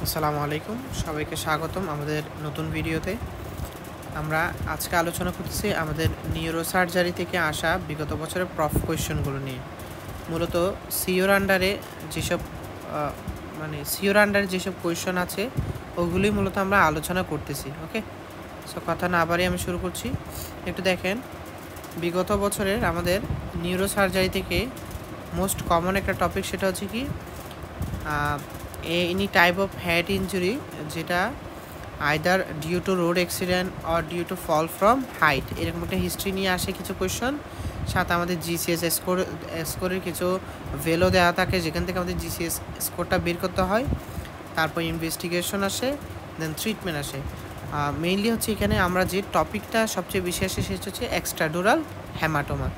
আসসালামু আলাইকুম, সবাইকে স্বাগতম আমাদের নতুন ভিডিওতে। আমরা আজকে আলোচনা করতেছি আমাদের নিউরোসার্জারি থেকে আসা বিগত বছরের প্রফ কোয়েশ্চেনগুলো নিয়ে। মূলত সিওর আন্ডারে যেসব সিওর আন্ডারে যেসব কোয়েশ্চেন আছে ওগুলোই মূলত আমরা আলোচনা করতেছি। ওকে, সো কথা না বাড়িয়ে আমি শুরু করছি। একটু দেখেন, বিগত বছরের আমাদের নিউরোসার্জারি থেকে মোস্ট কমন একটা টপিক, সেটা হচ্ছে কি any type of head injury যেটা either due to road accident or due to fall from height, এরকম একটা হিস্ট্রি নিয়ে আসে কিছু কোয়েশ্চন। সাথে আমাদের জিসিএস স্কোরের কিছু ভ্যালু দেওয়া থাকে, যেখান থেকে আমাদের জিসিএস স্কোরটা বের করতে হয়। তারপর ইনভেস্টিগেশন আসে, দেন ট্রিটমেন্ট আসে। মেইনলি হচ্ছে এখানে আমরা যে টপিকটা সবচেয়ে বেশি আসে সেটা হচ্ছে এক্সট্রাডুরাল হেমাটোমা।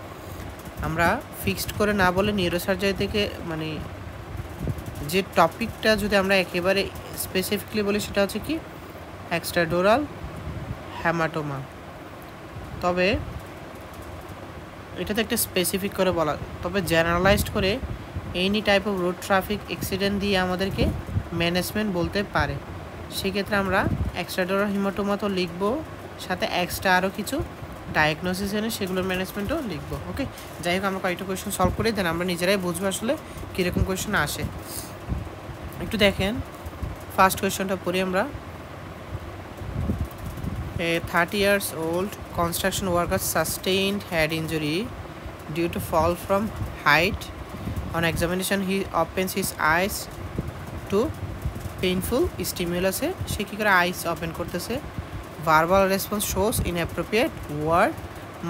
আমরা ফিক্সড করে না বলে নিউরোসার্জারি থেকে যে টপিকটা যদি আমরা একেবারে স্পেসিফিকলি বলি সেটা হচ্ছে কি এক্সট্রাডুরাল হেমাটোমা। তবে এটাতে একটা স্পেসিফিক করে বলা, তবে জেনারেলাইজড করে any type of road traffic accident দিয়ে আমাদেরকে ম্যানেজমেন্ট বলতে পারে। সেক্ষেত্রে আমরা এক্সট্রাডুরাল হেমাটোমা তো লিখবো, সাথে এক্সট্রা আরও কিছু ডায়াগনোসিস এনে সেগুলোর ম্যানেজমেন্টও লিখবো। ওকে, যাই হোক, আমরা কয়েকটা কোয়েশ্চেন সলভ করে দেন আমরা নিজেরাই বুঝবো আসলে কীরকম কোয়েশ্চেন আসে। একটু দেখেন, ফার্স্ট কোয়েশ্চনটা পড়ি আমরা। A 30 years old construction worker sustained head injury due to fall from height. On examination, he opens his eyes to painful stimulus. সে কী করে আইস ওপেন করতেছে? Verbal response shows inappropriate word,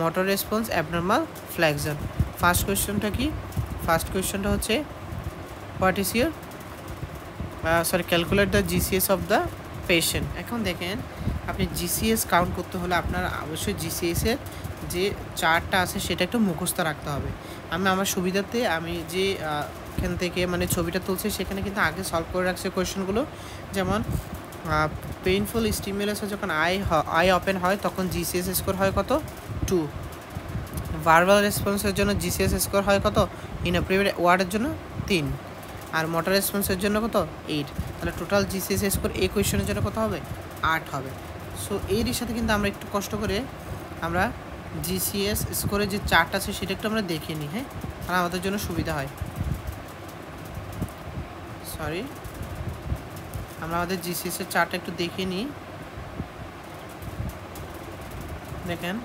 motor response abnormal flexion. First কোয়েশ্চনটা কি? First কোয়েশ্চনটা হচ্ছে what is your calculate the GCS of the patient. এখন দেখেন, আপনি জিসিএস কাউন্ট করতে হলে আপনার অবশ্যই জিসিএসের যে চার্টটা আছে সেটা একটু মুখস্থ রাখতে হবে। আমি আমার সুবিধাতে আমি যে এখান থেকে ছবিটা তুলছি সেখানে কিন্তু আগে সলভ করে রাখছি কোয়েশ্চেনগুলো। যেমন পেইনফুল স্টিমুলাসে যখন আই ওপেন হয় তখন জিসিএস স্কোর হয় কত? 2। ভার্বাল রেসপন্সের জন্য জিসিএস স্কোর হয় কত? ইনঅ্যাপ্রোপ্রিয়েট ওয়ার্ডের জন্য 3। আর মোটর রেসপন্সের জন্য কত? 8। তাহলে টোটাল জিসিএস স্কোর এই কোয়েশ্চেনের জন্য কত হবে? 8 হবে। সো এর সাথে কিন্তু আমরা একটু কষ্ট করে আমরা জিসিএস স্কোরের যে চার্ট আছে সেটা একটু আমরা দেখে নিই। হ্যাঁ, তাহলে আমাদের জন্য সুবিধা হয়। আমরা আমাদের জিসিএসের চার্টটা একটু দেখে নিই। দেখেন,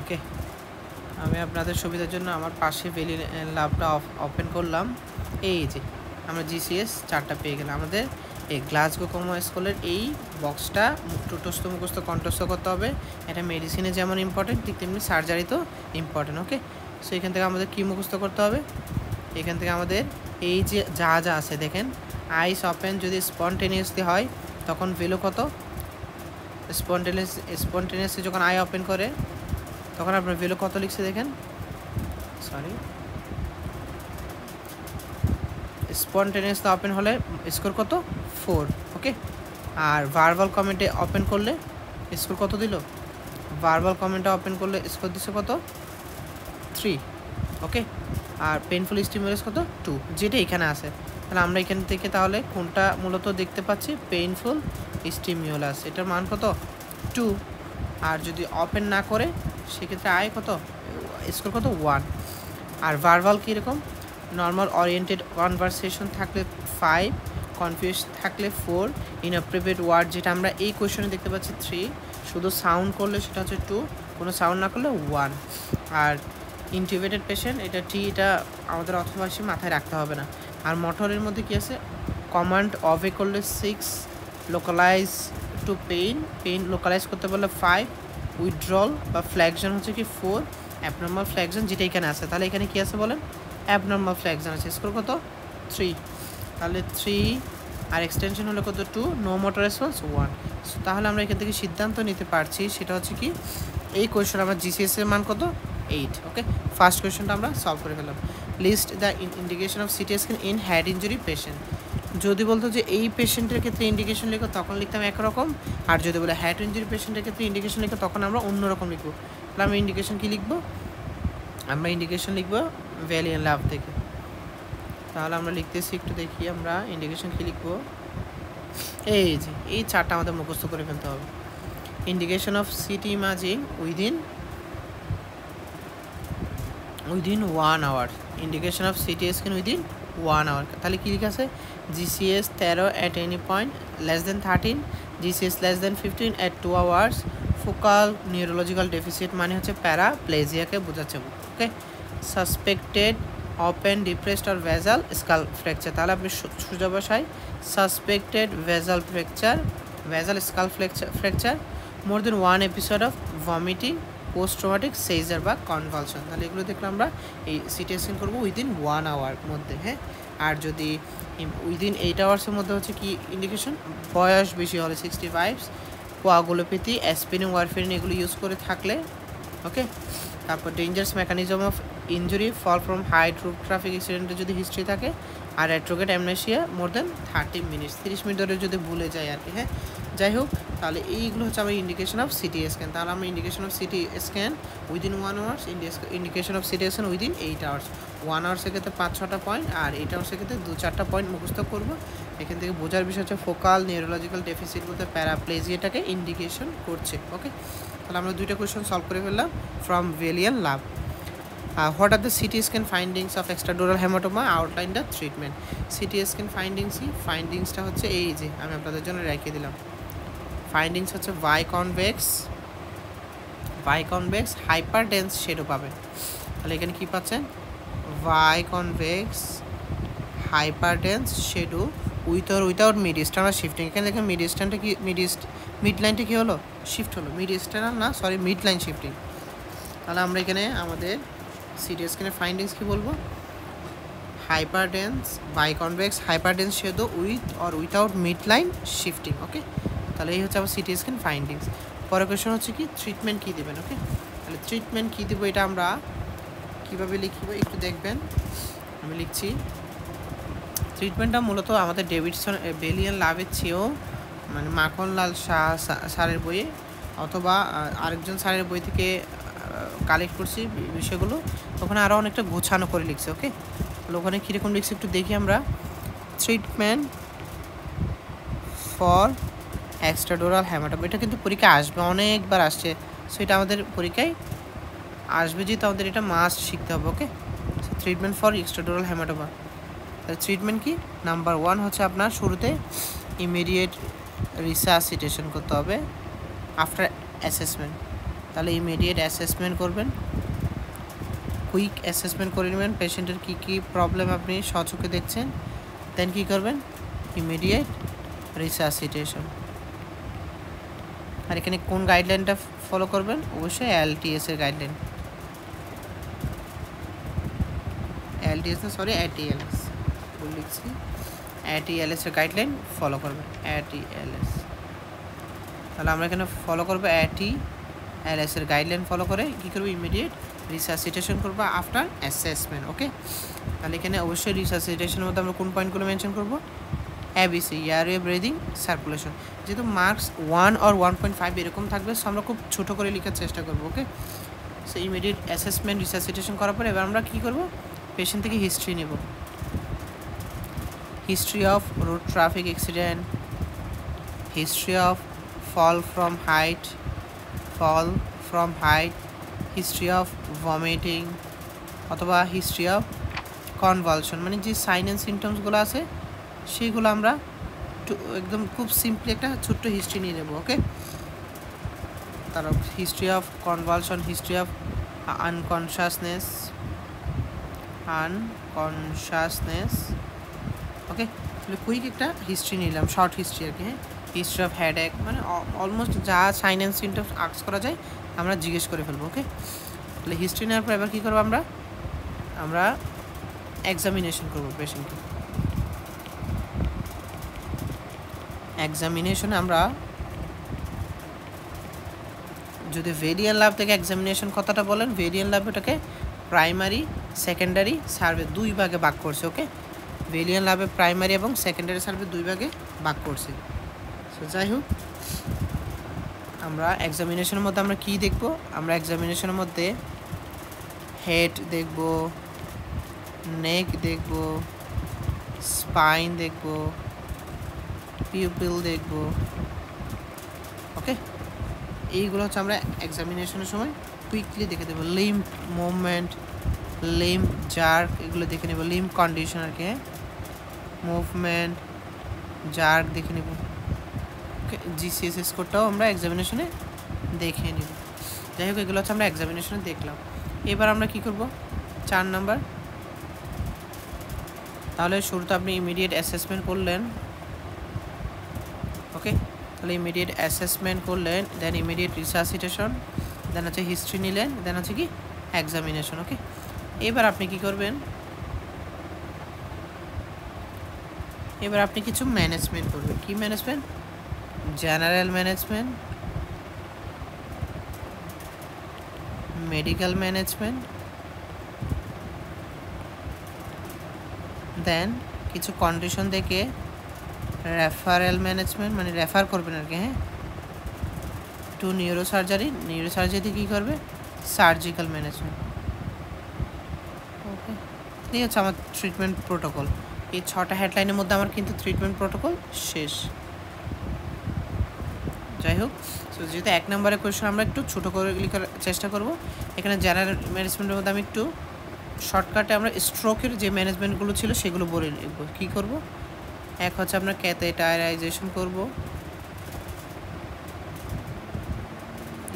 ওকে, আমি আপনাদের সুবিধার জন্য আমার পাশে ভ্যালি ল্যাবটা ওপেন করলাম। এই যে আমরা জিসিএস চার্টটা পেয়ে গেলাম। আমাদের এই গ্লাসগো কমো স্কুলের এই বক্সটা টোটস্থ মুখস্থ কণ্ঠস্থ করতে হবে। এটা মেডিসিনে যেমন ইম্পর্টেন্ট ঠিক তেমনি সার্জারিতেও ইম্পর্টেন্ট। ওকে, সো এখান থেকে আমাদের কী মুখস্থ করতে হবে? এখান থেকে আমাদের এই যে যা আছে দেখেন, আইস ওপেন যদি স্পন্টেনিয়াসলি হয় তখন ভ্যালু কত? স্পন্টেনিয়াসলি যখন আই ওপেন করে তখন আপনার ভ্যালু কত লিখছে দেখেন। স্পন্টেনিয়াসলি ওপেন হলে স্কোর কত? 4। ওকে, আর ভার্বাল কমেন্টে ওপেন করলে স্কোর কত দিল? ভার্বাল কমেন্টে ওপেন করলে স্কোর দিচ্ছে কত? 3। ওকে, আর পেইনফুল স্টিমুলাস কত? 2, যেটা এখানে আছে। তাহলে আমরা এখান থেকে তাহলে কোনটা মূলত দেখতে পাচ্ছি? পেইনফুল স্টিমুলাস, এটার মান কত? 2। আর যদি ওপেন না করে সেক্ষেত্রে আয় কত? স্কোর কত? 1। আর ভার্বাল কীরকম? নর্মাল ওরিয়েন্টেড কনভারসেশন থাকলে 5, কনফিউজ থাকলে 4, ইনঅ্যাপ্রোপ্রিয়েট ওয়ার্ড যেটা আমরা এই কোয়েশনে দেখতে পাচ্ছি 3, শুধু সাউন্ড করলে সেটা হচ্ছে 2, কোনো সাউন্ড না করলে 1। আর ইন্টিউবেটেড পেশেন্ট এটা এটা আমাদের অথবা মাথায় রাখতে হবে না। আর মোটরের মধ্যে কী আছে? কমান্ড অফে করলে 6, লোকালাইজ টু পেইন লোকালাইজ করতে বললে 5, উইথড্রল বা ফ্ল্যাকশন হচ্ছে কি 4, অ্যাবনর্মাল ফ্ল্যাকশন যেটা এখানে আছে। তাহলে এখানে কী আছে বলেন? অ্যাবনর্মাল ফ্ল্যাকশন আছে। স্কোর কত? 3। তাহলে 3 আর এক্সটেনশন হলো কত? 2, নো মোটর রেসপন্স 1। তাহলে আমরা এখান থেকে সিদ্ধান্ত নিতে পারছি সেটা হচ্ছে কি এই কোয়েশ্চন আমার জিসিএস এর মান কত? 8। ওকে, ফার্স্ট কোয়েশ্চনটা আমরা সলভ করে ফেললাম। List the indication of CT scan in head injury patient. যদি বলতো যে এই পেশেন্টের ক্ষেত্রে ইন্ডিকেশন লিখো তখন লিখতাম একরকম, আর যদি বলে হেড ইঞ্জুরি পেশেন্টের ক্ষেত্রে ইন্ডিকেশন লিখো তখন আমরা অন্যরকম লিখবো। তাহলে আমরা ইন্ডিকেশন কী লিখবো? আমরা ইন্ডিকেশন লিখবো ভ্যালিয়ান লাভ থেকে। তাহলে আমরা লিখতেছি, একটু দেখি আমরা ইন্ডিকেশন কী লিখবো। এই যে এই চারটা আমাদের মুখস্থ করে ফেলতে হবে। Indication of city imaging within 1 hour, indication of CT scan within 1 hour। তাহলে কী লিখে আছে, GCS 13 at any point less than 13, GCS less than 15 at 2 hours, focal neurological deficit মানে হচ্ছে প্যারাপ্লেজিয়াকে বোঝাচ্ছে। ওকে, সাসপেক্টেড ওপেন ডিপ্রেসড আর ভেজাল স্কাল ফ্র্যাকচার। তাহলে আপনি সোজা ভাষায় suspected basal fracture, basal skull fracture, more then 1 episode of vomiting, post traumatic seizure বা convulsion. তাহলে এগুলো দেখলে আমরা এই সিটি স্ক্যান করবো উইদিন 1 hour মধ্যে। হ্যাঁ, আর যদি উইদিন 8 hours মধ্যে হচ্ছে কি ইন্ডিকেশন, বয়স বেশি হলে 65, কোয়াগুলোপ্যাথি, অ্যাসপিরিন, ওয়ারফেরিন এগুলো ইউজ করে থাকলে। ওকে, তারপর dangerous mechanism of injury, fall from height, road traffic অ্যাক্সিডেন্টে যদি হিস্ট্রি থাকে, আর retrograde amnesia more than 30 minutes, 30 minute ধরে যদি ভুলে যায় আর কি। হ্যাঁ, যাই হোক, তাহলে এইগুলো হচ্ছে আমার ইন্ডিকেশন অফ সিটি স্ক্যান। তাহলে আমরা indication of CT scan within 1 hour, indication of CT scan within 8 hours। 1 hour ক্ষেত্রে 5-6টা পয়েন্ট, আর 8 hours ক্ষেত্রে 2-4টা পয়েন্ট মুখস্থ করবো। এখান থেকে বোঝার বিষয় হচ্ছে ফোকাল নিউরোলজিক্যাল ডেফিসিট বলতে প্যারাপ্লেজিয়াটাকে ইন্ডিকেশন করছে। ওকে, তাহলে আমরা 2টা কোয়েশ্চন সলভ করে ফেললাম from Bailey and Love. What are the CT scan findings of extradural haematoma, outline the treatment. CT scan ফাইন্ডিংসটা হচ্ছে এই যে আমি আপনাদের জন্য রেখে দিলাম। ফাইন্ডিংস হচ্ছে বাইকনভেক্স হাইপারডেন্স শেডো পাবেন। তাহলে এখানে কি পাচ্ছেন, biconvex hyperdense shadow without mid sternal shifting. এখানে দেখেন মিড স্ট্যান্ডটা কি, মিড লাইনটা কী হলো, শিফট হলো, মিড স্টার্নাল না, সরি, মিড লাইন শিফটিং। তাহলে আমরা এখানে আমাদের সিটি স্ক্যানের ফাইন্ডিংস কী বলবো, hyperdense biconvex hyperdense shadow with or without mid line shifting. Okay, তাহলে এই হচ্ছে আমার সিটি স্ক্যান ফাইন্ডিংস। পরের কোয়েশ্চন হচ্ছে কি, ট্রিটমেন্ট কী দেবেন। ওকে, তাহলে ট্রিটমেন্ট কী দেবো এটা আমরা কীভাবে লিখব একটু দেখবেন। আমি লিখছি, ট্রিটমেন্টটা মূলত আমাদের ডেভিডসন ভ্যালিয়ান লাভের চেয়েও মানে মাখনলাল শাহ স্যারের বইয়ে অথবা আরেকজন স্যারের বই থেকে কালেক্ট করছি বিষয়গুলো, ওখানে আরও অনেকটা গোছানো করে লিখছে। ওকে, তাহলে ওখানে কীরকম লিখছে একটু দেখি আমরা। ট্রিটমেন্ট ফর এক্সট্রাডুরাল হেমাটোমা, এটা কিন্তু পরীক্ষায় আসবে, অনেকবার আসছে, সো এটা আমাদের পরীক্ষায় আসবে, যেহেতু আমাদের এটা মাস্ট শিখতে হবে। ওকে, ট্রিটমেন্ট ফর এক্সট্রাডুরাল হেমাটোমা। তাহলে ট্রিটমেন্ট কি, নাম্বার 1 হচ্ছে আপনার শুরুতে ইমিডিয়েট রিসাসিটেশন করতে হবে আফটার অ্যাসেসমেন্ট। তাহলে ইমিডিয়েট অ্যাসেসমেন্ট করবেন, কুইক অ্যাসেসমেন্ট করে নেবেন পেশেন্টের কী কী প্রবলেম আপনি সচক্ষে দেখছেন, দেন কী করবেন, ইমিডিয়েট রিসাসিটেশন। আর এখানে কোন গাইডলাইনটা ফলো করবেন, অবশ্যই LTS এর গাইডলাইন, LTS না, সরি, ATLS লিখছি, ATLS এর গাইডলাইন ফলো করবেন, ATLS। তাহলে আমরা এখানে ফলো করবো ATLS এর গাইডলাইন ফলো করে কী করবো, ইমিডিয়েট রিসাসিটেশন করবো আফটার অ্যাসেসমেন্ট। ওকে, তাহলে এখানে অবশ্যই রিসাসিটেশনের মধ্যে আমরা কোন পয়েন্টগুলো মেনশন করবো, ABC, এয়ারওয়ে, ব্রিদিং, সার্কুলেশন। যেহেতু মার্কস 1 or 1.5 এরকম থাকবে, সো আমরা খুব ছোটো করে লেখার চেষ্টা করবো। ওকে, সো ইমিডিয়েট অ্যাসেসমেন্ট রিসাসিটেশন করার পরে এবার আমরা কী করবো, পেশেন্ট থেকে হিস্ট্রি নেব, history of road traffic accident, history of fall from height, history of vomiting, অথবা হিস্ট্রি অফ কনভালশন, মানে যে সাইন অ্যান্ড সিমটমসগুলো আছে সেইগুলো আমরা একদম খুব সিম্পলি একটা ছোট্ট হিস্ট্রি নিয়ে নেব। ওকে, তারপর history of convulsion, history of unconsciousness. Okay, তাহলে কুইক একটা হিস্ট্রি নিলাম, শর্ট হিস্ট্রি আর কি। হ্যাঁ, হিস্ট্রি অফ হেডেক, মানে অলমোস্ট যা সাইন অ্যান্ড সিমটমস আস্ক করা যায় আমরা জিজ্ঞেস করে ফেলবো। ওকে, তাহলে হিস্ট্রি নেওয়ার পর এবার কী করবো, আমরা এক্সামিনেশন করবো পেশেন্টকে। এক্সামিনেশনে আমরা যদি ভ্যালিয়ান লাভ থেকে এক্সামিনেশন কথাটা বলেন, ভ্যালিয়ান লাভ ওটাকে প্রাইমারি সেকেন্ডারি সার্ভে 2 ভাগে ভাগ করছে। ওকে, ভ্যালিয়ান লাভে প্রাইমারি এবং সেকেন্ডারি সার্ভে 2 ভাগে ভাগ করছে। সো যাই হোক, আমরা এক্সামিনেশনের মধ্যে আমরা কী দেখব, আমরা এক্সামিনেশনের মধ্যে হেড দেখব, নেক দেখব, স্পাইন দেখব, পিউপিল দেখব। ওকে, এইগুলো হচ্ছে আমরা এক্সামিনেশনের সময় কুইকলি দেখে দেবো। লিম্ব মুভমেন্ট, লিম্ব জার্ক, এগুলো দেখে নেব। লিম্ব কন্ডিশন আর কি, মুভমেন্ট জার্ক দেখে নেব। ওকে, জিসিএস স্কোরটাও আমরা এক্সামিনেশনে দেখে নেব। যাই হোক, এগুলো হচ্ছে আমরা এক্সামিনেশনে দেখলাম। এবার আমরা কি করব, 4 নাম্বার। তাহলে শুরুতে আপনি ইমিডিয়েট অ্যাসেসমেন্ট করলেন। ওকে, তাহলে ইমিডিয়েট অ্যাসেসমেন্ট করলেন, দেন ইমিডিয়েট রিসাসিটেশন, দেন হচ্ছে হিস্ট্রি নিলেন, দেন হচ্ছে কি এক্সামিনেশন। ওকে, এবার আপনি কি করবেন, এবার আপনি কিছু ম্যানেজমেন্ট করবেন। কি management? General management, medical management, then কিছু কন্ডিশন দেখে রেফারেল ম্যানেজমেন্ট, মানে রেফার করবেন আর কি। হ্যাঁ, টু নিউরোসার্জারি, নিউরোসার্জারিতে কী করবে, সার্জিক্যাল ম্যানেজমেন্ট। ওকে, এই হচ্ছে আমার ট্রিটমেন্ট প্রোটোকল। এই 6টা হেডলাইনের মধ্যে আমার কিন্তু ট্রিটমেন্ট প্রোটোকল শেষ। যাই হোক, সো যেহেতু 1 নম্বরের কোয়েশ্চেন আমরা একটু ছোটো করে লেখার চেষ্টা করব, এখানে জেনারেল ম্যানেজমেন্টের মধ্যে আমি একটু শর্টকাটে আমরা স্ট্রোকের যে ম্যানেজমেন্টগুলো ছিল সেগুলো বলে লিখব। কী করব, এক হচ্ছে আপনার ক্যাথেটারাইজেশন করব,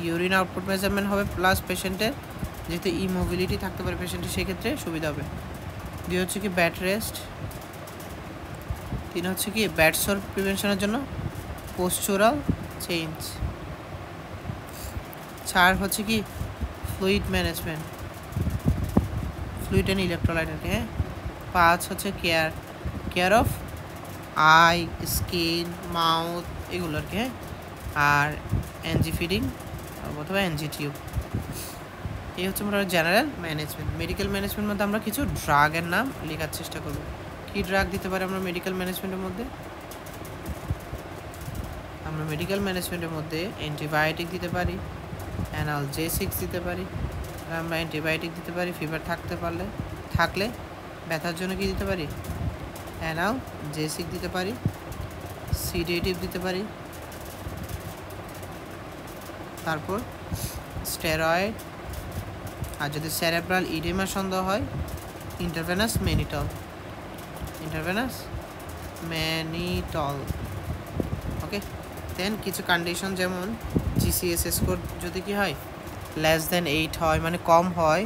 ইউরিন আউটপুট মেজারমেন্ট হবে, প্লাস পেশেন্টের যেহেতু ইমোবিলিটি থাকতে পারে পেশেন্টের, সেক্ষেত্রে সুবিধা হবে। 2 হচ্ছে কি ব্যাড রেস্ট, 3 হচ্ছে কি ব্যাড সোর প্রিভেনশনের জন্য পোস্চুরাল চেঞ্জ, 4 হচ্ছে কি fluid management, fluid and electrolyte আর কি। হ্যাঁ, 5 হচ্ছে care of eye, skin, mouth, এগুলো আর কি। হ্যাঁ, আর এনজি ফিডিং অথবা এনজি টিউব। এই হচ্ছে আমরা জেনারেল ম্যানেজমেন্ট। মেডিকেল ম্যানেজমেন্টের মধ্যে আমরা কিছু ড্রাগের নাম লেখার চেষ্টা করব। কি ড্রাগ দিতে পারি আমরা মেডিকেল ম্যানেজমেন্টের মধ্যে? আমরা মেডিকেল ম্যানেজমেন্টের মধ্যে অ্যান্টিবায়োটিক দিতে পারি, অ্যানালজেসিক্স দিতে পারি, আমরা অ্যান্টিবায়োটিক দিতে পারি ফিভার থাকলে ব্যথার জন্য কি দিতে পারি, অ্যানালজেসিক দিতে পারি, সিডেটিভ দিতে পারি, তারপর স্টেরয়েড, আর যদি সেরেব্রাল ইডেমা সন্দেহ হয় ইন্টারভেনাস ম্যানিটল। ওকে, দেন কিছু কন্ডিশন যেমন জিসিএস স্কোর যদি কি হয় লেস দেন 8 হয়, মানে কম হয়,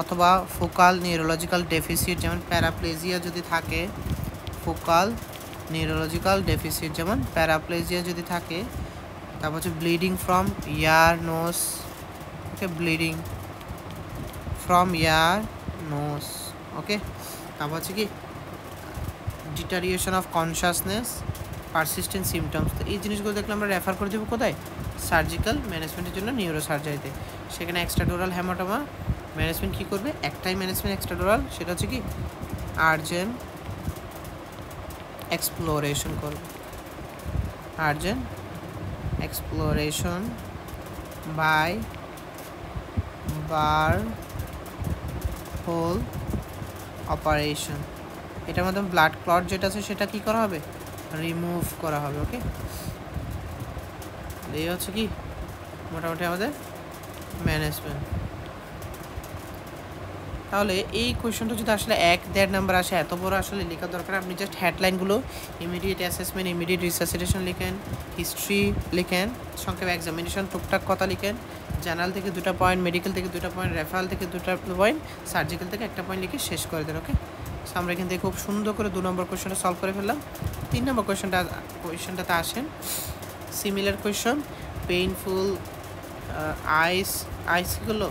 অথবা ফোকাল নিউরোলজিক্যাল ডেফিসিট যেমন প্যারাপ্লেজিয়া যদি থাকে, ফোকাল নিউরোলজিক্যাল ডেফিসিট যেমন প্যারাপ্লেজিয়া যদি থাকে, তারপর হচ্ছে bleeding from ear nose. Okay, bleeding from ear nose. Okay, তারপর হচ্ছে কি deterioration of consciousness, persistent symptoms. তো এই জিনিসগুলো দেখলে আমরা রেফার করে দেবো কোথায়, সার্জিক্যাল ম্যানেজমেন্টের জন্য নিউরোসার্জারিতে। সেখানে এক্সট্রাডোরাল হেমাটোমা ম্যানেজমেন্ট কী করবে, একটাই ম্যানেজমেন্ট এক্সট্রাডোরাল, সেটা হচ্ছে কি আর্জেন্ট এক্সপ্লোরেশন করবে, urgent exploration by burr hole operation. এটার মাধ্যমে ব্লাড ক্লট যেটা আছে সেটা কি করা হবে, রিমুভ করা হবে। ওকে, এই হচ্ছে কি মোটামুটি আমাদের ম্যানেজমেন্ট। তাহলে এই কোয়েশনটা যদি আসলে 1-1.5 নাম্বার আসে, এত বড় আসলে লেখা দরকার, আপনি জাস্ট হেডলাইনগুলো ইমিডিয়েট অ্যাসেসমেন্ট, ইমিডিয়েট রিসাসিটেশন লিখেন, হিস্ট্রি লিখেন, সংক্ষেপে এক্সামিনেশন টুকটাক কথা লিখেন, জার্নাল থেকে 2টা পয়েন্ট, মেডিকেল থেকে 2টা পয়েন্ট, রেফারেল থেকে 2টা পয়েন্ট, সার্জিক্যাল থেকে 1টা পয়েন্ট লিখে শেষ করে দেন। ওকে, সো আমরা এখান থেকে খুব সুন্দর করে 2 নম্বর কোয়েশনটা সলভ করে ফেললাম। 3 নম্বর কোয়েশনটাতে আসেন, সিমিলার কোয়েশন, পেইনফুল আইসগুলো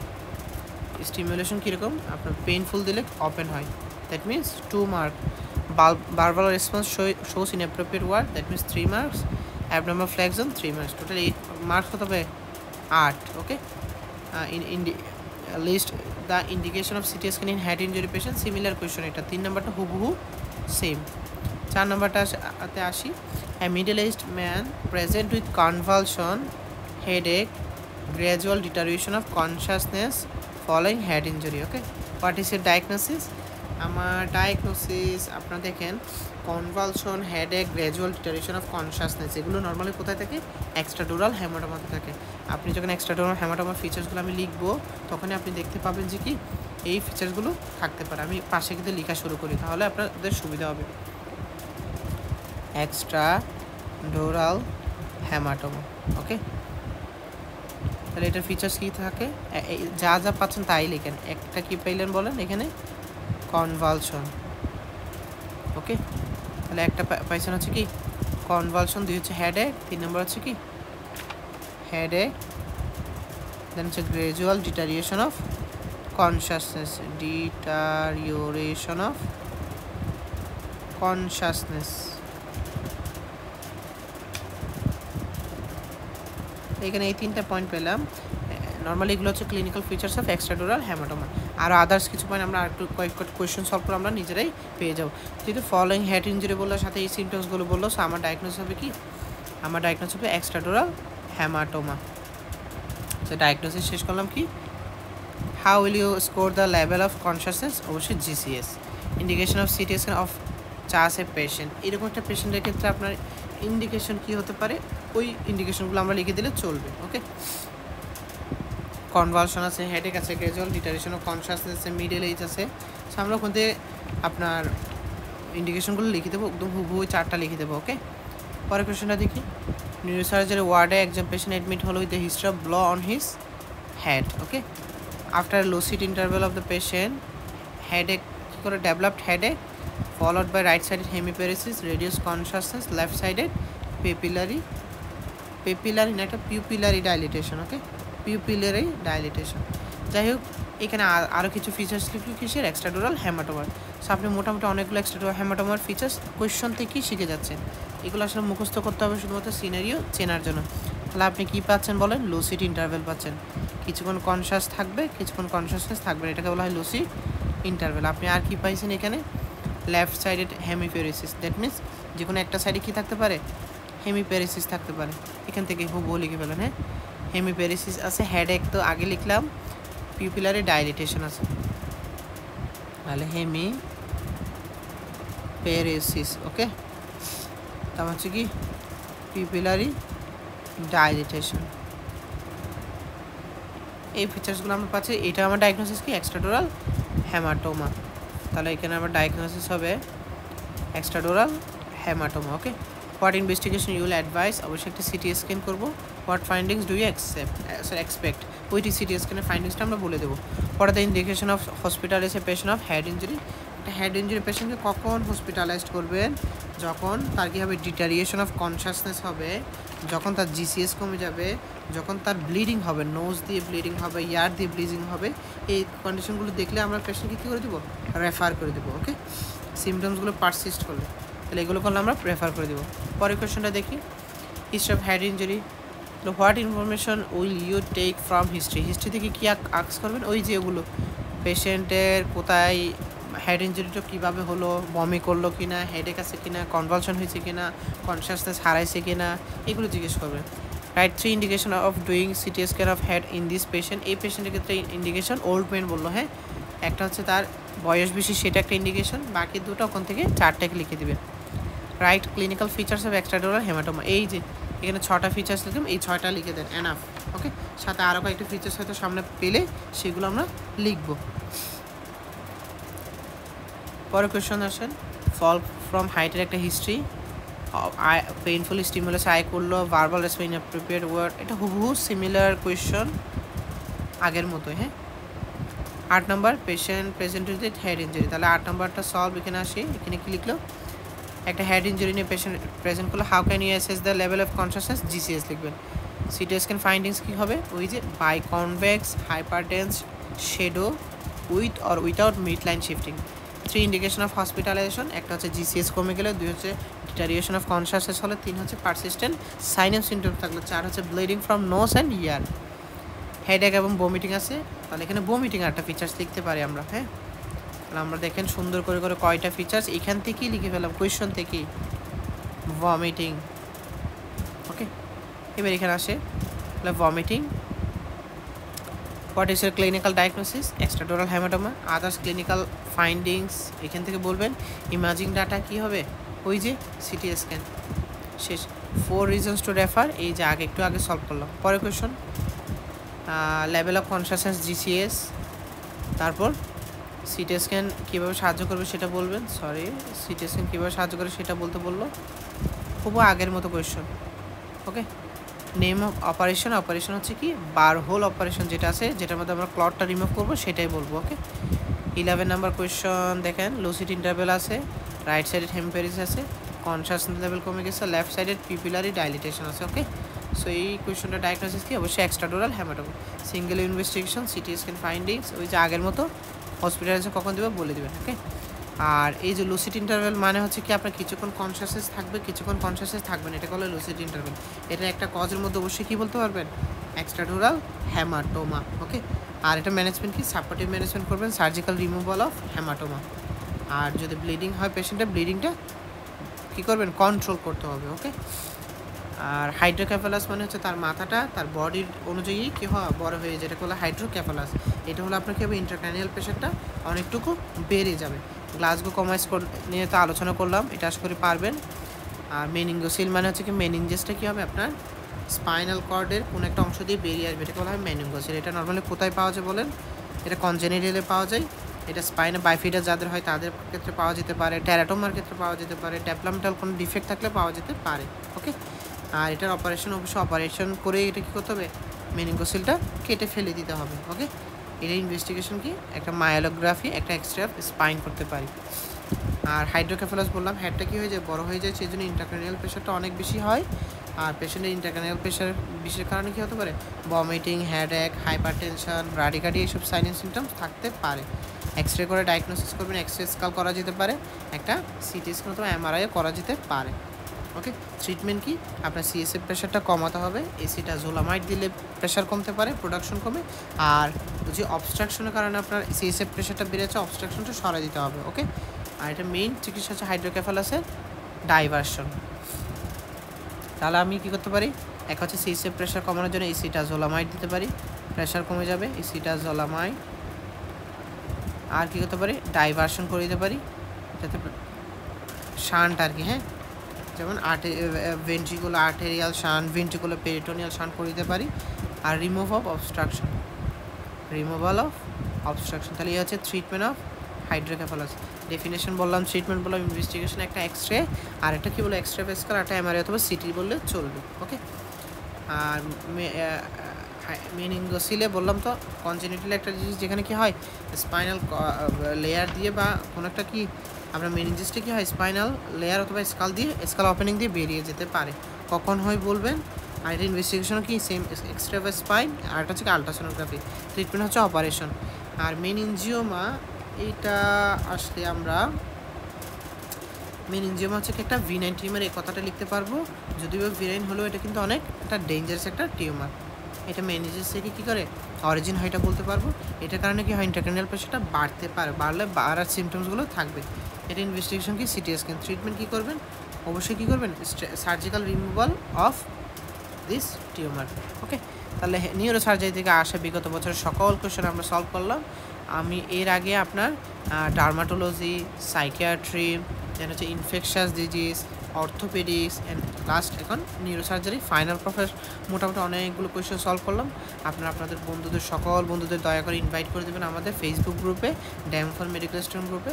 স্টিমুলেশন কীরকম, আপনার পেইনফুল দিলে ওপেন হয়, দ্যাট মিনস 2 মার্ক, বারবার response shows inappropriate word, that means 3 marks, abnormal flexion 3 marks, total 8 marks কত হবে, 8। Okay, list the indication of CT scan in head injury patient, similar question এটা। 3 নম্বরটা হুবহু same. 4 নম্বরটাতে আসি, a middle-aged man present with convulsion, headache, gradual deterioration of consciousness following head injury. Okay, what is your diagnosis? আমার diagnosis আপনারা দেখেন convulsion, headache, gradual deterioration of consciousness, এগুলো normally কোথায় থাকে? এক্সট্রাডুরাল হেমাটোমাতে থাকে। আপনি যখন এক্সট্রাডুরাল হেমাটোমার ফিচার্সগুলো আমি লিখবো তখনই আপনি দেখতে পাবেন যে কি এই ফিচার্সগুলো থাকতে পারে। আমি পাশে কিন্তু লেখা শুরু করি, তাহলে আপনাদের সুবিধা হবে। Extradural haematoma. ওকে, তাহলে এটার ফিচার্স কী থাকে? যা যা পাচ্ছেন তাই লিখেন। একটা কি পাইলেন বলেন এখানে? কনভালশন। ওকে, তাহলে একটা পাইছেন হচ্ছে কি কনভালশন, 2 হচ্ছে হেডেক, 3 নম্বর হচ্ছে কি হেডেক, দেন হচ্ছে gradual deterioration of consciousness, deterioration of consciousness. এখানে এই 3টা পয়েন্ট পেলাম। নর্মালি এগুলো হচ্ছে clinical features of extradural haematoma. আর আদার্স কিছু পয়েন্ট আমরা একটু কয়েকটা কোয়েশ্চেন সলভ করে আমরা নিজেরাই পেয়ে যাবো। যেহেতু ফলোয়িং হেড ইঞ্জুরি বললো, সাথে এই সিমটমসগুলো বললো, সো আমার ডায়াগনোস হবে কি? আমার ডায়াগনোস হবে এক্সট্রাডুরাল হেমাটোমা। তো ডায়াগনোসিস শেষ করলাম কি? How will you score the level of consciousness? অবশ্যই GCS. Indication of CT scan of charge a patient, এরকম একটা পেশেন্টের ক্ষেত্রে আপনার ইন্ডিকেশন কী হতে পারে? ওই ইন্ডিকেশনগুলো আমরা লিখে দিলে চলবে। ওকে, কনভালশন আছে, হেডেক আছে, গ্রাজুয়াল ডিটারিয়েশন অফ কনশাসনেস আছে, মিডল এজ আছে। সো আমরা ওখান থেকে আপনার ইন্ডিকেশনগুলো লিখে দেবো, একদম হুবহু ওই 4টা লিখে দেবো। ওকে, পরের কোয়েশ্চনটা দেখি। নিউরোসার্জারি ওয়ার্ডে একজন পেশেন্ট অ্যাডমিট হলো with the history of blow on his head. Okay, after lucid interval of the patient headache কী করে developed? Headache followed by right sided hemiparesis, reduced consciousness, left sided papillary না একটা pupillary dilatation। ওকে, pupillary dilatation। যাই হোক, এখানে আরও কিছু features লিখল কিসের? এক্সট্রাডুরাল হেমাটোমার। সো আপনি মোটামুটি অনেকগুলো এক্সট্রাডুরাল হেমাটোমার ফিচার্স কোয়েশ্চন থেকেই শিখে যাচ্ছেন। এগুলো আসলে মুখস্থ করতে হবে শুধুমাত্র সিনারিও চেনার জন্য। তাহলে আপনি কী পাচ্ছেন বলেন? লুসিড ইন্টারভেল পাচ্ছেন। কিছুক্ষণ কনশাস থাকবে, কিছুক্ষণ কনশাসনেস থাকবে, এটাকে বলা হয় লুসিড ইন্টারভেল। আপনি আর কি পাইছেন এখানে? Left sided hemiparesis, that means যে কোনো একটা সাইডে কী থাকতে পারে? হেমিপ্যারেসিস থাকতে পারে। এখান থেকে হুবহু লিখে ফেলেন। হ্যাঁ, হেমিপ্যারেসিস আছে, হেডেক তো আগে লিখলাম, পিউপিলারি ডাইলেটেশন আছে, তাহলে হেমিপ্যারেসিস। ওকে, তার হচ্ছে কি পিউপিলারি ডাইলেটেশন। এই ফিচার্সগুলো আমরা পাচ্ছি। এটা আমার ডায়াগনোসিস কি? Extradural haematoma. তাহলে এখানে আমার ডায়াগনোসিস হবে extradural haematoma. Okay, what investigation you will advise? অবশ্যই একটা সিটি স্ক্যান করবো। What findings do you expect? ওইটি সিটি স্ক্যানের ফাইন্ডিংসটা আমরা বলে দেবো। What are the indication of hospitalise a patient of head injury? একটা হেড ইঞ্জুরি পেশেন্টকে কখন হসপিটালাইজড করবেন? যখন তার কী হবে? ডিটারিয়েশন অফ কনশাসনেস হবে, যখন তার জিসিএস কমে যাবে, যখন তার ব্লিডিং হবে, নোজ দিয়ে ব্লিডিং হবে, ইয়ার দিয়ে ব্লিডিং হবে। এই কন্ডিশনগুলো দেখলে আমরা পেশেন্টকে কী করে দেবো? রেফার করে দেবো। ওকে, সিমটমসগুলো পারসিস্ট করলে, তাহলে এগুলো করলে আমরা রেফার করে দেবো। পরের কোয়েশ্চনটা দেখি। হিস্ট্রি অফ হেড ইঞ্জুরি, তো what information will you take from history? History থেকে কী আক্স করবেন? ওই যে ওগুলো পেশেন্টের কোথায় হেড ইঞ্জুরিটা কীভাবে হলো, বমি করলো কি না, হেডেক আছে কি না, কনভালশন হয়েছে কি না, কনশাসনেস হারাইছে কি না, এগুলো জিজ্ঞেস করবেন। Right 3 indication of doing city scan of head in this patient. এই পেশেন্টের ক্ষেত্রে ইন্ডিকেশন ওল্ড ম্যান বললো। হ্যাঁ, একটা হচ্ছে তার বয়স বেশি, সেটা একটা ইন্ডিকেশন, বাকি দুটো ওখান থেকে 4টাকে লিখে দেবেন। Right clinical features of extradural haematoma, এই যে এখানে 6টা ফিচার্স লিখলাম, এই 6টা লিখে দেন, এনাফ। ওকে, সাথে আরও কয়েকটা ফিচার্স হয়তো সামনে পেলে সেগুলো আমরা লিখব। পরের কোয়েশ্চন আসেন। ফল ফ্রম হাইটের একটা হিস্ট্রি, পেইনফুল স্টিমুলাস আই করলো, ভার্বাল রেসপন্স ইনঅ্যাপ্রোপ্রিয়েট ওয়ার্ড, এটা হুবহু সিমিলার কোয়েশ্চন আগের মতোই। হ্যাঁ, 8 নম্বর patient present with head injury, তাহলে 8 নম্বরটা সলভ। এখানে আসি, এখানে কি লিখলো? একটা হেড ইঞ্জুরি নিয়ে পেশেন্ট প্রেজেন্ট করলো, how can you assess the level of consciousness? GCS লিখবেন। সিটি স্ক্যান ফাইন্ডিংস কী হবে? ওই যে biconvex hyperdense shadow with or without mid line shifting. 3 indication of hospitalization, একটা হচ্ছে জিসিএস কমে গেলে, 2 হচ্ছে ডিটারিয়েশন অফ কনশাসনেস হলে, 3 হচ্ছে পারসিস্টেন্ট সাইন অ্যান্ড সিমটমস থাকলে, 4 হচ্ছে bleeding from nose and ear. Headache এবং বমিটিং আছে, তাহলে এখানে বমিটিং একটা ফিচার্স লিখতে পারি আমরা। হ্যাঁ, তাহলে আমরা দেখেন সুন্দর করে করে কয়টা ফিচার্স এখান থেকেই লিখে ফেলাম, কোয়েশ্চন থেকেই। ভমিটিং। ওকে, এবার এখানে আসে তাহলে ভমিটিং, হোয়াট ইজ এর clinical diagnosis, extradural haematoma, others clinical findings এখান থেকে বলবেন। ইমাজিং ডাটা কী হবে, ওই যে সিটি স্ক্যান। শেষ। 4 রিজনস টু রেফার, এই যে একটু আগে সলভ করলাম। পরের question, level of consciousness GCS, তারপর সিটি স্ক্যান কীভাবে সাহায্য করবে সেটা বলবেন। সরি, সিটি স্ক্যান কীভাবে সাহায্য করে সেটা বলতে বললো, খুব আগের মতো question. Okay, name of operation, operation হচ্ছে কি বার হোল অপারেশন যেটা আছে, যেটার মধ্যে আমরা ক্লটটা রিমুভ করবো সেটাই বলবো। ওকে, 11 নাম্বার কোয়েশন দেখেন, লুসিড ইন্টারভেল আছে, রাইট সাইডের হেমিপ্যারেসিস আছে, কনসাসনেস লেভেল কমে গেছে, লেফট সাইডের পিপিলারি ডাইলিটেশন আছে। ওকে, সো এই কোয়েশনটা ডায়াগনোসিস কি, অবশ্যই extradural haematoma. Single investigation, city scan findings, ওই যে আগের মতো হসপিটালাইজে কখন দেবে বলে দেবেন। ওকে, আর এই যে লুসিড ইন্টারভেল মানে হচ্ছে কি আপনার কিছুক্ষণ কনসাসনেস থাকবে, কিছুক্ষণ কনসাসনেস থাকবেন, এটা বলে লুসিড ইন্টারভেল। এটা একটা কজের মধ্যে অবশ্যই কী বলতে পারবেন, এক্সট্রাডুরাল হেমাটোমা। ওকে, আর এটা ম্যানেজমেন্ট কি, সাপোর্টিভ ম্যানেজমেন্ট করবেন, সার্জিক্যাল রিমুভাল অফ হেমাটোমা। আর যদি ব্লিডিং হয় পেশেন্টের, ব্লিডিংটা কী করবেন, কন্ট্রোল করতে হবে। ওকে, আর হাইড্রোক্যাফালাস মানে হচ্ছে তার মাথাটা তার বডির অনুযায়ী কী হয় বড় হয়ে, যেটা হলো হাইড্রোক্যাফালাস। এটা হলো আপনার কী হবে, ইন্ট্রাক্র্যানিয়াল প্রেশারটা অনেকটুকু বেড়ে যাবে। গ্লাসগো কমাইস নিয়ে তো আলোচনা করলাম, এটা আশা করি পারবেন। আর মেনিঙ্গোসিল মানে হচ্ছে কি, মেনিনজেসটা কী হবে আপনার স্পাইনাল কর্ডের কোনো একটা অংশ দিয়ে বেরিয়ে আসবে, এটাকে বলা হয় মেনিঙ্গোসিল। এটা নর্মালি কোথায় পাওয়া যায় বলেন, এটা কনজেনিটালে পাওয়া যায়, এটা স্পাইনে বাইফিডার যাদের হয় তাদের ক্ষেত্রে পাওয়া যেতে পারে, ট্যারাটোমার ক্ষেত্রে পাওয়া যেতে পারে, ডেভেলপমেন্টাল কোনো ডিফেক্ট থাকলে পাওয়া যেতে পারে। ওকে, আর এটার অপারেশন অবশ্যই অপারেশন করে এটা কী করতে হবে, মেনিঙ্গোসিলটা কেটে ফেলে দিতে হবে। ওকে, এটা ইনভেস্টিগেশন কি, একটা মায়োলোগ্রাফি, একটা এক্সরে অফ স্পাইন করতে পারি। আর হাইড্রোক্যাফালাস বললাম, হেডটা কী হয়ে যায়, বড় হয়ে যায়, সেই জন্য ইন্ট্রাক্র্যানিয়াল প্রেশারটা অনেক বেশি হয়। আর পেশেন্টের ইন্ট্রাক্র্যানিয়াল প্রেশার বিশেষ কারণে কী হতে পারে, ভমিটিং, হেডএক, হাইপার টেনশন, ব্রাডিকার্ডি, এইসব সাইন এন্ড সিমটমস থাকতে পারে। এক্সরে করে ডায়াগনোসিস করবেন, এক্সরে স্ক্যান করা যেতে পারে, একটা সিটি স্ক্যান অথবা এমআরআইও করা যেতে পারে। ওকে, ট্রিটমেন্ট কি, আপনার সিএসএফ প্রেশারটা কমাতে হবে, এসিটাজোলামাইড দিলে প্রেশার কমতে পারে, প্রোডাকশন কমে। আর যে অবস্ট্রাকশনের কারণে আপনার সিএসএফ প্রেশারটা বেড়েছে, অবস্ট্রাকশনটা সরা দিতে হবে। ওকে, আর এটা মেইন চিকিৎসা হচ্ছে হাইড্রোক্যাফালাসের ডাইভারশন। তাহলে আমি কী করতে পারি, এক হচ্ছে সিএসএফ প্রেশার কমানোর জন্য এসিটাজোলামাইড দিতে পারি, প্রেশার কমে যাবে, এসিটাজোলামাইড। আর কী করতে পারি, ডাইভারশন করে দিতে পারি, যাতে শান্ট আর কি, হ্যাঁ, যেমন ventricular arterial shunt, ventricular peritoneal shunt করে দিতে পারি। আর remove of obstruction, removal of obstruction. তাহলে এই হচ্ছে ট্রিটমেন্ট অফ হাইড্রোক্যাফালাস। ডেফিনেশন বললাম, ট্রিটমেন্ট বললাম, ইনভেস্টিগেশন একটা এক্সরে, আর একটা কী বলে এক্সরে ফেসকার, একটা এমআরআই অথবা সিটি বললে চলবে। ওকে, আর মেনিঙ্গোসিলে বললাম তো কনজেনিটাল একটা জিনিস, যেখানে কি হয় স্পাইনাল লেয়ার দিয়ে বা কোনো একটা কি আমরা মেনিনজেসটা কী হয় স্পাইনাল লেয়ার অথবা স্কাল দিয়ে, স্কাল ওপেনিং দিয়ে বেরিয়ে যেতে পারে, কখন হয় বলবেন। আর এটা ইনভেস্টিগেশন কি সেম, এক্সরে অফ স্পাইন, আর এটা হচ্ছে আলট্রাসোনোগ্রাফি। ট্রিটমেন্ট হচ্ছে অপারেশন। আর মেনিনজিওমা, এইটা আসলে আমরা মেনিনজিওমা হচ্ছে একটা ভিনাইন টিউমার, এই কথাটা লিখতে পারবো, যদিও ভিনাইন হলেও এটা কিন্তু অনেক একটা ডেঞ্জারাস একটা টিউমার। এটা মেনিনজাস থেকে কী করে অরিজিন হয় এটা বলতে পারবো। এটার কারণে কি হয়, ইন্ট্রাক্র্যানিয়াল প্রেশারটা বাড়তে পারে, বাড়লে বাড়ার সিমটমসগুলো থাকবে। এটা ইনভেস্টিগেশন কি, সিটি স্ক্যান। ট্রিটমেন্ট কী করবেন, অবশ্যই কী করবেন, surgical removal of this tumour. Okay, তাহলে নিউরো সার্জারি থেকে আসা বিগত বছরের সকল কোয়েশ্চেন আমরা সলভ করলাম। আমি এর আগে আপনার ডার্মাটোলজি, সাইকিয়াট্রি, দেন হচ্ছে infectious disease, orthopaedics and last এখন নিউরোসার্জারি ফাইনাল প্রফেস মোটামুটি অনেকগুলো কোয়েশ্চেন সলভ করলাম। আপনারা আপনাদের বন্ধুদের, সকল বন্ধুদের দয়া করে ইনভাইট করে দেবেন আমাদের ফেসবুক গ্রুপে, ড্যাম ফর মেডিকেল স্টুডেন্ট গ্রুপে,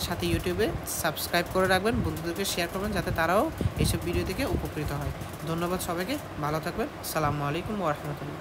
সাথে ইউটিউবে সাবস্ক্রাইব করে রাখবেন, বন্ধুদেরকে শেয়ার করবেন যাতে তারাও এইসব ভিডিও থেকে উপকৃত হয়। ধন্যবাদ সবাইকে, ভালো থাকবেন, আসসালামু আলাইকুম ওয়া রাহমাতুল্লাহ।